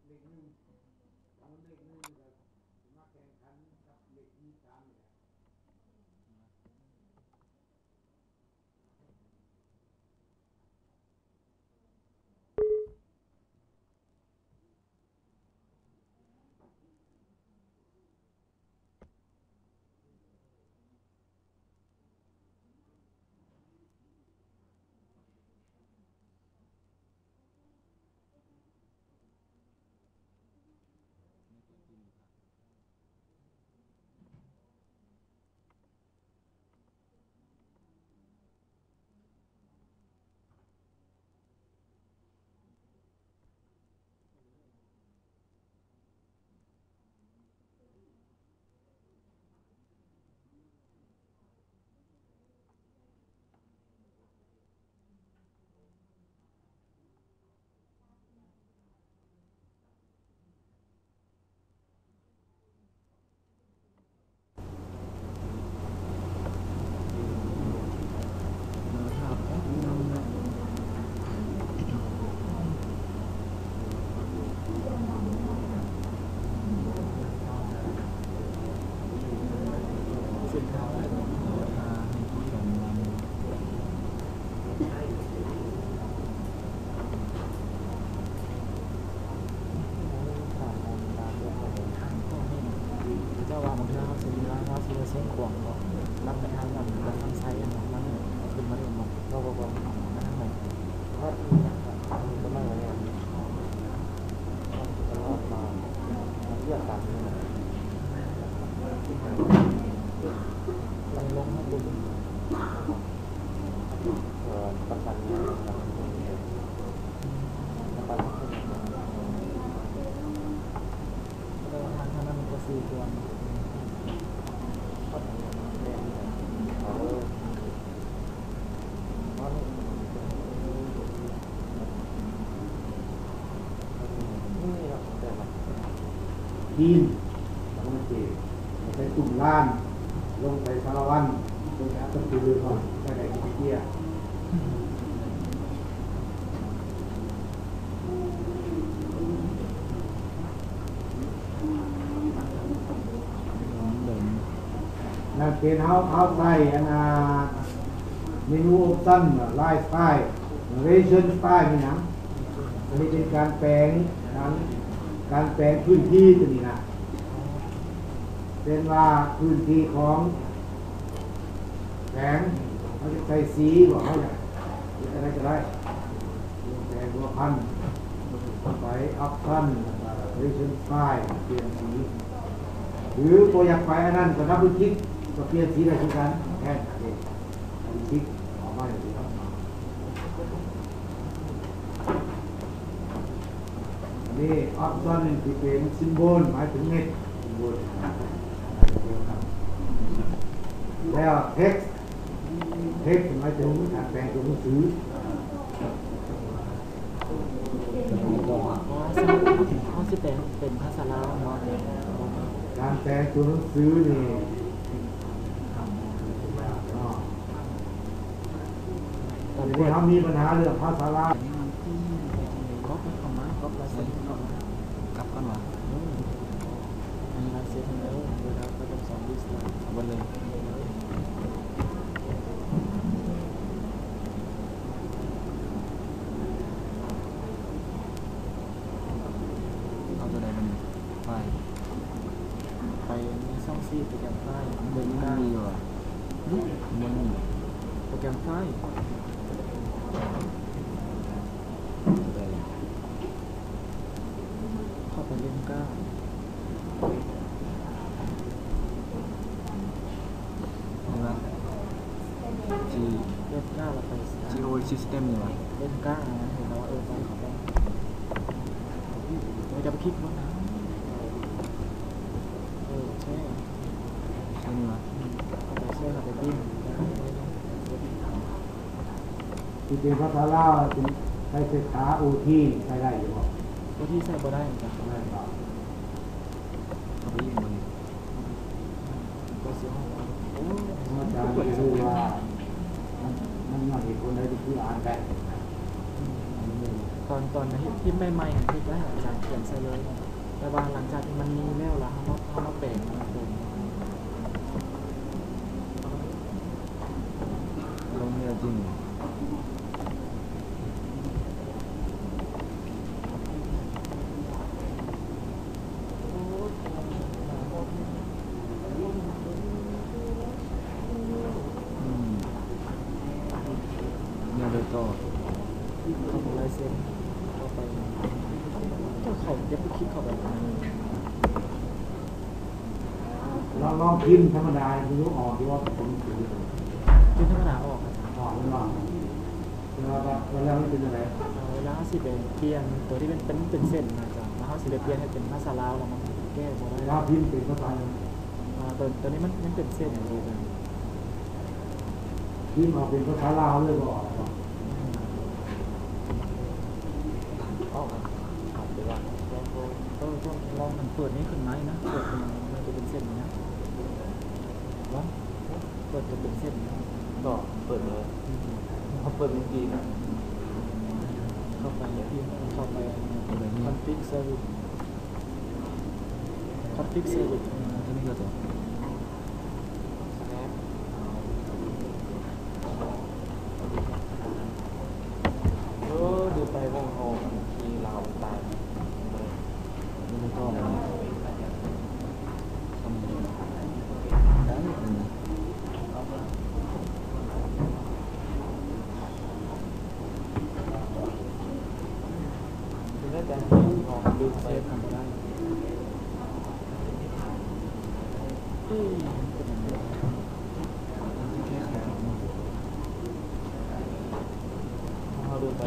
เลขหนึ่งทำเลขหนึ่งกับมาแข่งขันกับเลขที่3เนี่ยเส้นขวางก็รับไปทางลำทางไซน์นะครับนั่นขึ้นมาเรื่องมันเราบอกว่าทางไหนทอดมีนะครับก็ไม่เนี่ยตลอดมาเรียกตามนี้นะลงให้ดูประกันเนี่ยประกันแล้วทางนั้นมันก็ซื้อตัวทีมลงมาเจ็บไปตุ่มล้านลงไปสารวันลงไปอัตตุลือก่อนไปไหนกิเกียนั่นเป็นเอาใส่เมนูออปชั่นไลฟ์สไตล์เรชั่นสไตล์นี่นะอันนี้เป็นการแปลงพื้นที่ตัวนี้นะเป็นว่าพื้นที่ของแผงเขาจะใส่สีบอกเขาจะอะไรก็ได้แผงหัวพันไปอัพพันเรชั่นสไตล์เปลี่ยนสีหรือตัวอยากไปอันนั้นก็นับพื้นที่ก็เปลี่ยนสีอะไรทุกกันแค่นั้นเองพื้นที่ออกมาอย่างนี้ครับนี่ออปชั่นนึงที่เป็นซิมโบลหมายถึงเม็ดซิมโบลแล้วเท็กซ์หมายถึงการแปลงตัวหนังสือเขาจะเป็นภาษาลาวการแปลงตัวหนังสือนี่ตอนนี้เขามีปัญหาเรื่องภาษาลาวก็เป็นของมันก็ลายเซ็นกลับกันวะอันนี้ลายเซ็นแล้วเวลาก็ต้องสอนดิสต์เอาไปเลยเอาตัวไหนมันไปมีช่องซีโปรแกรมไฟล์เดินหน้ามีอยู่อ่ะมันโปรแกรมไฟล์เข้าไปเล่นก้าจีเล่นก้าเราไปจีโอซิสเต็มอยู่อ่ะเล่นก้านะเห็นแล้วไปขอไปเราจะไปคลิกว่านะใช่ใช่ไหมไปใช่ค่ะไปดิ้นที่เป็นภาษาลาวใช้เศรษฐาโอทีใช้ได้อยู่บ่โอทีใส่ก็ได้เหมือนกันได้ครับเอาไปยิงมันก็เสียห้องอาจารย์คือว่ามันมาเห็นคนใดที่คืออ่านได้ ตอนที่ใหม่ๆที่ได้อาจารย์เขียนใส่เลยแต่ว่าหลังจากที่มันมีแล้วล่ะเขามาแปลงมาเติม ลงเนี่ยจริงเนี่ยเลยต่อ เข้าไปลายเซ็นเข้าไปก็เขาจะไปคิดเข้าไป ลองพิมพ์ธรรมดาคุณรู้ออกที่ว่าผมถือ คือธรรมดาออกครับ ออกแล้วเวลาไม่เป็นอะไร เวลาสิเป็นเปลี่ยนตัวที่เป็นเส้นมาจากแล้วเขาสิเปลี่ยนให้เป็นภาษาลาวแล้วมันแก้บ่ได้ เวลาพิมพ์เป็นภาษา ตัวนี้มันเป็นเส้นอย่างนี้เลย พิมพ์ออกเป็นภาษาลาวเลยก็ออก ออกครับไปว่าลองมันเปิดนี้ขึ้นไหมนะเปิดมันจะเป็นเส้นนะว่าเปิดจะเป็นเส้นนะ ก็เปิดเลยเขาเปิดจริงๆนะ เข้าไปพิมพ์เข้าไปคอนฟิกเซอร์วิสที่นี่ก็ตัว ดูไปวงโอทีเราตาย นี่มันก็อะไรทำได้ คือได้แต่ออกดูไปทำได้พิ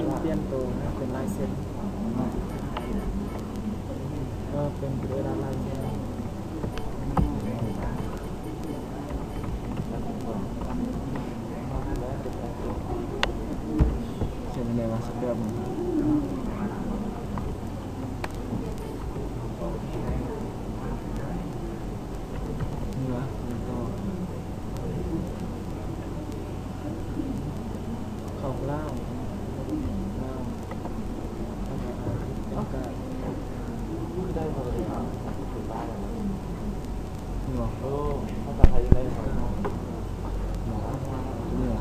มพ์เปลี่ยนตัวเป็นลายเซ็นก็เป็นเวลาลายเซ็น เขียนยังไงวะสักแบบนึงนี่วะแล้วก็ เขาเล่าแล้วก็ ได้พอดีครับถูกบ้านนี่วะ ภาษาไทยได้ครับ นี่วะ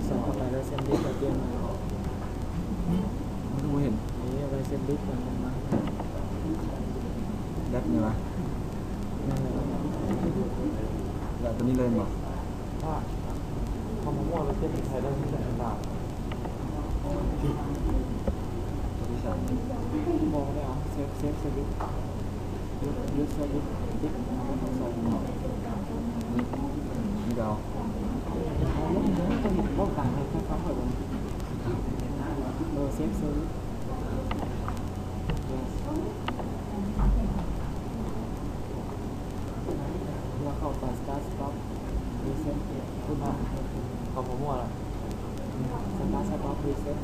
สองเข้าไปแล้วเส้นดิบเปลี่ยนมา ไม่รู้เห็น นี่อะไรเส้นดิบมันมา แรปนี่วะ นั่นแหละ แรปตัวนี้เลยบอก ถ้าคำว่าเราเส้นไทยได้ที่ไหนต่าง ตัวที่สาม บอกได้เหรอเซฟดิบยุดเซฟดิบดิบมันต้องสอง นี่ดาว เขาลงเนื้อต้องเห็นว่าต่างในแค่ความแบบเซฟดิบเราเข้าไปสตาร์ทสต็อปรีเซ็ตคุณมาเขาผมว่าอะไรสตาร์ทสต็อปรีเซ็ต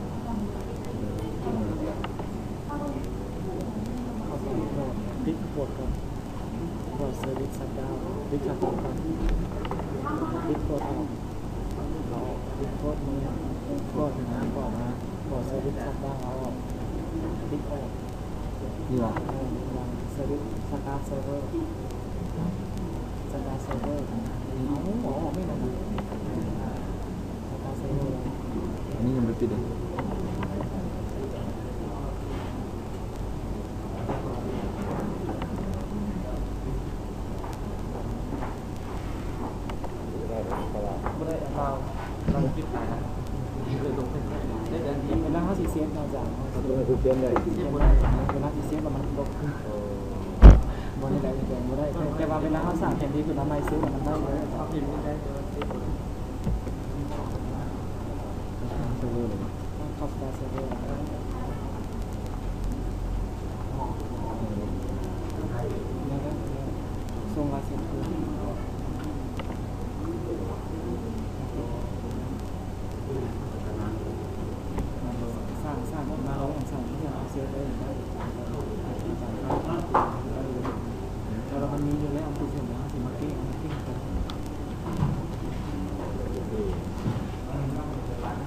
เขาไปโหลดบิ๊กโหลดก่อนโหลดเซอร์วิสสัปดาห์บิ๊กสัปดาห์ก่อนบิ๊กโหลดออกเราบิ๊กโหลดมือโหลดถึงน้ำก่อนนะโหลดเซอร์วิสสัปดาห์เราออกบิ๊กออก นี่วะ เซอร์วิสสตาร์ทเซิร์ฟเวอร์สตาร์ทเซิร์ฟเวอร์อ๋อไม่นานสตาร์ทเซิร์ฟเวอร์ อันนี้ยังไม่ปิดเลย ไม่ได้เอาเราคิดตายนะได้เดินทีเวลาเขาสีเสียงเราจาก คือเขียนได้ เวลาสีเสียงเรามันตกบนนี้ได้แต่ไม่ได้แต่ว่าเวลาเขาสั่งแทนที่คือทำไมซื้อมันได้เลยพิมพ์ได้ เซิร์ฟเวอร์เลย เข้าสตาร์ทเซิร์ฟเวอร์แล้วก็ส่งลายเซ็นคือสร้างมาแล้วอย่างสั่งที่จะเอาเซฟได้ได้แล้วมันมีอยู่แล้วเอาไปเสร็จแล้วสิมาเก้งกัน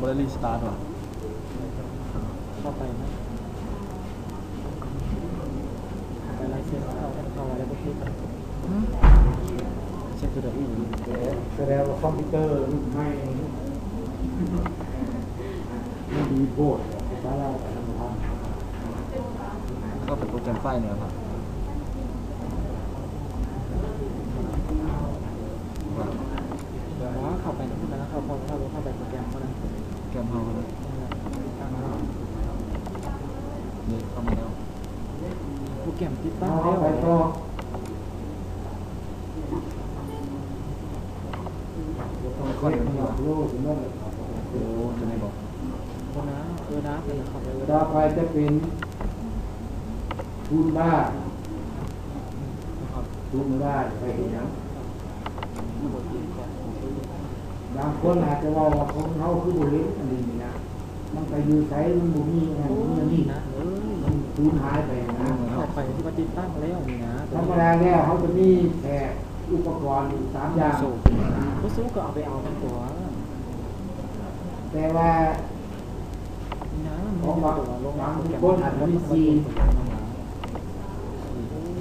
บริลีสตาร์ทหรอ เข้าไปนะไปไลเซนส์เข้าอะไรพวกนี้เช็คตัวอีก แสดงว่าคอมพิวเตอร์รุ่นใหม่มันดีโพดสาระแต่ละทาง ก็เป็นโปรแกรมไฟล์เนี่ยครับ เดี๋ยวว่าเข้าไปนะพูดนะเข้าไปโปรแกรมเขานะ แกรมเฮานะนี่เข้ามาแล้ว โปรแกรมติดตั้ง เอา แล้ว ไปต่อต้องค่อยๆรู้ถึงเมื่อไหร่ โอ้จะไม่บอก คนนะนะเป็นเขาไป ต่อไปจะเป็นทุนบ้านทุนบ้านไปเห็นยังบางคนอาจจะว่าของเขาคือบริเวณอันนี้นะมันไปอยู่ใช้มันบ่มีอะไรนี่ นะ มันสูญหายไปนะ เข้าไปที่ว่าติดตั้งแล้วนี่นะ ธรรมดาแล้วเขาจะมีแค่อุปกรณ์อยู่3อย่าง ก็สู้ก็เอาไปเอาเป็นตัว แต่ว่า นะ ของบางคนอาจจะมี4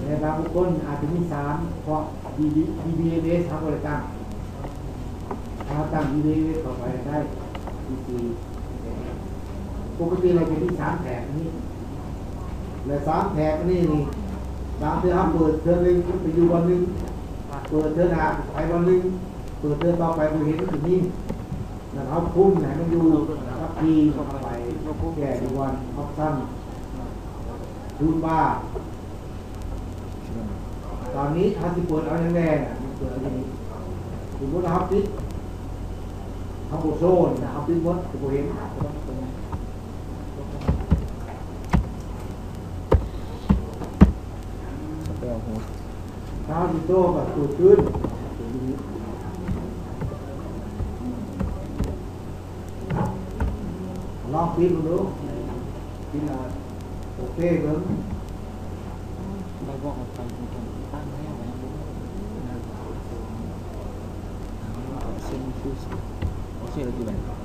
แต่บางคนอาจจะมี3เพราะ DBMS ทำบริการถ้าตั้ง DBMS เข้าไปได้ที่4ปกติเราจะมี3แถบนี้และ3แถบนี้นี่3ที่เขาเปิดเทอมนึงไปอยู่วันนึงเปิดเทอมหน้าไปวันนึงเปิดเทอมต่อไปเราเห็นถึงนี่แล้วเขาคุ้มไหนมันอยู่กับทีเข้าไปแก่ดีวันออปชั่นทูนบ้าตอนนี้ถ้าสิเปิดเอาแรงๆมันเปิดอย่างนี้สมมติเราปิดเขาโบโซนเขาปิดมดจะโบเห็น สเปลโฮส ถ้าสิโต้แบบตูดขึ้นลองปิดดูปิดโอเคเบิ้ง ไปบอกไปโปรแกรมติดตั้งแล้วนะ เส้นฟิวส์โอเคแล้วกี่แบบ